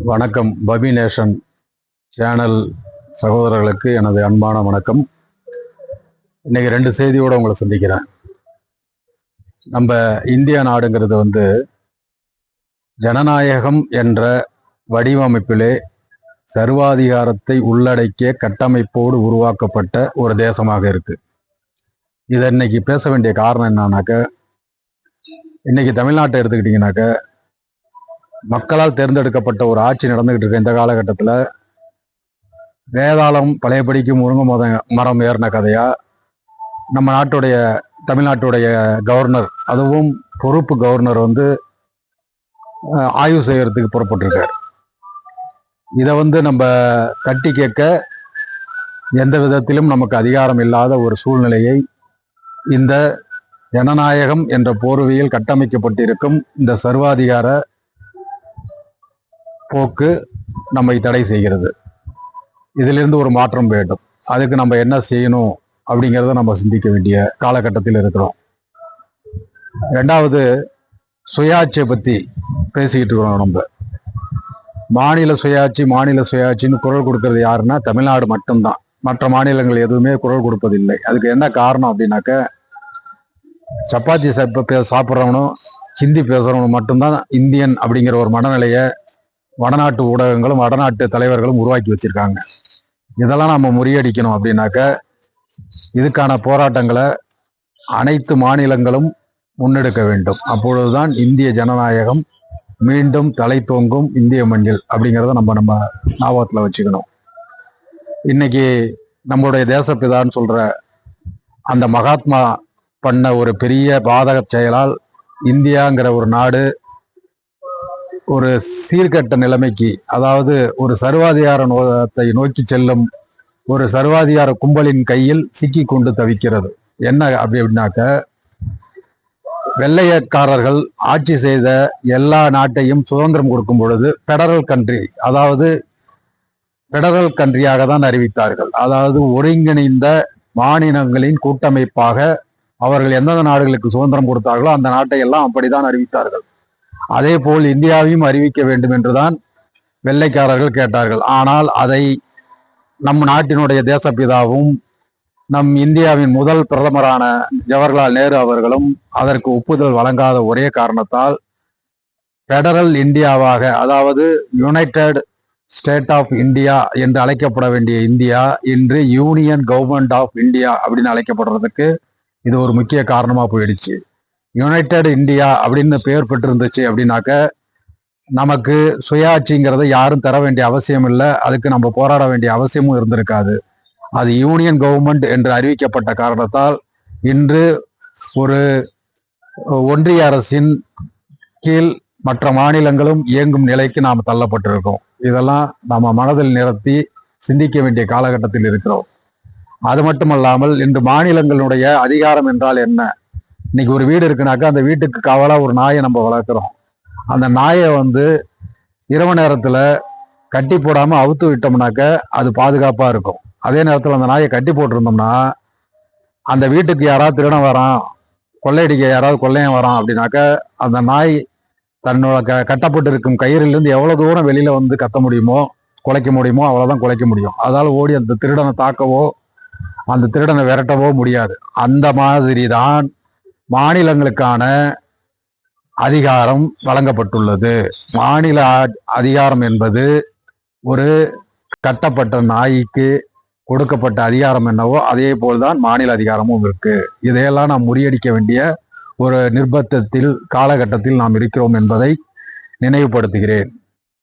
வணக்கம். பபி nation channel சகோதரர்களுக்கு எனது அன்பான வணக்கம். இன்னைக்கு 2 செய்தியோடு உங்களை சந்திக்கிறேன். நம்ம இந்திய நாடுங்கிறது ஜனநாயகம் என்ற வடிவமைப்பிலே சர்வாதிகாரத்தை உள்ளடக்கிய கட்டமைப்போடு உருவாக்கப்பட்ட ஒரு தேசமாக இருக்கு. இதை இன்னைக்கு பேச வேண்டிய காரணம் என்னன்னாக்க, இன்னைக்கு தமிழ்நாட்டை எடுத்துக்கிட்டீங்கன்னாக்க, மக்களால் தேர்ந்தெடுக்கப்பட்ட ஒரு ஆட்சி நடந்துகிட்டு இருக்க இந்த காலகட்டத்தில் வேதாளம் பழையபடிக்கு முருங்கை மரம் ஏறின கதையா நம்ம தமிழ்நாட்டுடைய கவர்னர், அதுவும் பொறுப்பு கவர்னர் ஆய்வு செய்யறதுக்கு புறப்பட்டிருக்கார். இதை நம்ம தட்டி கேட்க எந்த விதத்திலும் நமக்கு அதிகாரம் இல்லாத ஒரு சூழ்நிலையை இந்த ஜனநாயகம் என்ற போர்வையில் கட்டமைக்கப்பட்டிருக்கும் இந்த சர்வாதிகார போக்கு நம்மை தடை செய்கிறது. இதிலிருந்து ஒரு மாற்றம் வேண்டும். அதுக்கு நம்ம என்ன செய்யணும் அப்படிங்கிறத நம்ம சிந்திக்க வேண்டிய காலகட்டத்தில் இருக்கிறோம். 2வது, சுயாட்சியை பற்றி பேசிக்கிட்டு இருக்கிறோம். நம்ம மாநில சுயாட்சின்னு குரல் கொடுக்கறது யாருன்னா தமிழ்நாடு மட்டும்தான். மற்ற மாநிலங்கள் எதுவுமே குரல் கொடுப்பதில்லை. அதுக்கு என்ன காரணம் அப்படின்னாக்க, சப்பாத்தி சாப்பிட்றவனும் ஹிந்தி பேசுறவனும் மட்டும்தான் இந்தியன் அப்படிங்கிற ஒரு மனநிலையை வடநாட்டு ஊடகங்களும் வடநாட்டு தலைவர்களும் உருவாக்கி வச்சிருக்காங்க. இதெல்லாம் நம்ம முறியடிக்கணும் அப்படின்னாக்க, இதுக்கான போராட்டங்களை அனைத்து மாநிலங்களும் முன்னெடுக்க வேண்டும். அப்பொழுதுதான் இந்திய ஜனநாயகம் மீண்டும் தலை தோங்கும் இந்திய மண்ணில் அப்படிங்கிறத நம்ம ஞாபகத்தில் வச்சுக்கணும். இன்னைக்கு நம்மளுடைய தேசப்பிதான்னு சொல்ற அந்த மகாத்மா பண்ண ஒரு பெரிய பாதக செயலால் இந்தியாங்கிற ஒரு நாடு ஒரு சீர்கட்ட நிலைமைக்கு, அதாவது ஒரு சர்வாதிகாரத்தை நோக்கி செல்லும் ஒரு சர்வாதிகார கும்பலின் கையில் சிக்கி கொண்டு தவிக்கிறது. என்ன அப்படின்னாக்க, வெள்ளையக்காரர்கள் ஆட்சி செய்த எல்லா நாட்டையும் சுதந்திரம் கொடுக்கும் பொழுது பெடரல் கண்ட்ரி, அதாவது பெடரல் கண்ட்ரியாக தான் அறிவித்தார்கள். அதாவது ஒருங்கிணைந்த மாநிலங்களின் கூட்டமைப்பாக அவர்கள் எந்தெந்த நாடுகளுக்கு சுதந்திரம் கொடுத்தார்களோ அந்த நாட்டை எல்லாம் அப்படித்தான் அறிவித்தார்கள். அதே போல் இந்தியாவையும் அறிவிக்க வேண்டும் என்றுதான் வெள்ளைக்காரர்கள் கேட்டார்கள். ஆனால் அதை நம் நாட்டினுடைய தேசப்பிதாவும் நம் இந்தியாவின் முதல் பிரதமரான ஜவஹர்லால் நேரு அவர்களும் அதற்கு ஒப்புதல் வழங்காத ஒரே காரணத்தால் பெடரல் இந்தியாவாக, அதாவது யுனைடெட் ஸ்டேட் ஆஃப் இந்தியா என்று அழைக்கப்பட வேண்டிய இந்தியா இன்று யூனியன் கவர்மெண்ட் ஆஃப் இந்தியா அப்படின்னு அழைக்கப்படுறதுக்கு இது ஒரு முக்கிய காரணமா போயிடுச்சு. யுனைடெட் இந்தியா அப்படின்னு பெயர் பெற்றிருந்துச்சு அப்படின்னாக்க, நமக்கு சுயாட்சிங்கிறத யாரும் தர வேண்டிய அவசியம் இல்லை. அதுக்கு நம்ம போராட வேண்டிய அவசியமும் இருந்திருக்காது. அது யூனியன் கவர்மெண்ட் என்று அறிவிக்கப்பட்ட காரணத்தால் இன்று ஒரு ஒன்றிய அரசின் கீழ் மற்ற மாநிலங்களும் இயங்கும் நிலைக்கு நாம் தள்ளப்பட்டிருக்கோம். இதெல்லாம் நம்ம மனதில் நிறுத்தி சிந்திக்க வேண்டிய காலகட்டத்தில் இருக்கிறோம். அது மட்டுமல்லாமல் இன்று மாநிலங்களுடைய அதிகாரம் என்றால் என்ன? இன்னைக்கு ஒரு வீடு இருக்குனாக்கா அந்த வீட்டுக்கு காவலா ஒரு நாயை நம்ம வளர்க்குறோம். அந்த நாயை இரவு நேரத்துல கட்டி போடாம அவுத்து விட்டோம்னாக்க அது பாதுகாப்பா இருக்கும். அதே நேரத்தில் அந்த நாயை கட்டி போட்டிருந்தோம்னா அந்த வீட்டுக்கு யாராவது திருடன் வரான், கொள்ளையடிக்க யாராவது கொள்ளையன் வரான் அப்படின்னாக்க அந்த நாய் தன்னோட கட்டப்பட்டு இருக்கும் கயிறிலிருந்து எவ்வளவு தூரம் வெளியில கத்த முடியுமோ, குலைக்க முடியுமோ அவ்வளவுதான் குலைக்க முடியும். அதால ஓடி அந்த திருடனை தாக்கவோ அந்த திருடனை விரட்டவோ முடியாது. அந்த மாதிரி தான் மாநிலங்களுக்கான அதிகாரம் வழங்கப்பட்டுள்ளது. மாநில அதிகாரம் என்பது ஒரு கட்டப்பட்ட நாய்க்கு கொடுக்கப்பட்ட அதிகாரம் என்னவோ அதே போல்தான் மாநில அதிகாரமும் இருக்கு. இதையெல்லாம் நாம் முறியடிக்க வேண்டிய ஒரு நிர்பந்தத்தில் காலகட்டத்தில் நாம் இருக்கிறோம் என்பதை நினைவுபடுத்துகிறேன்.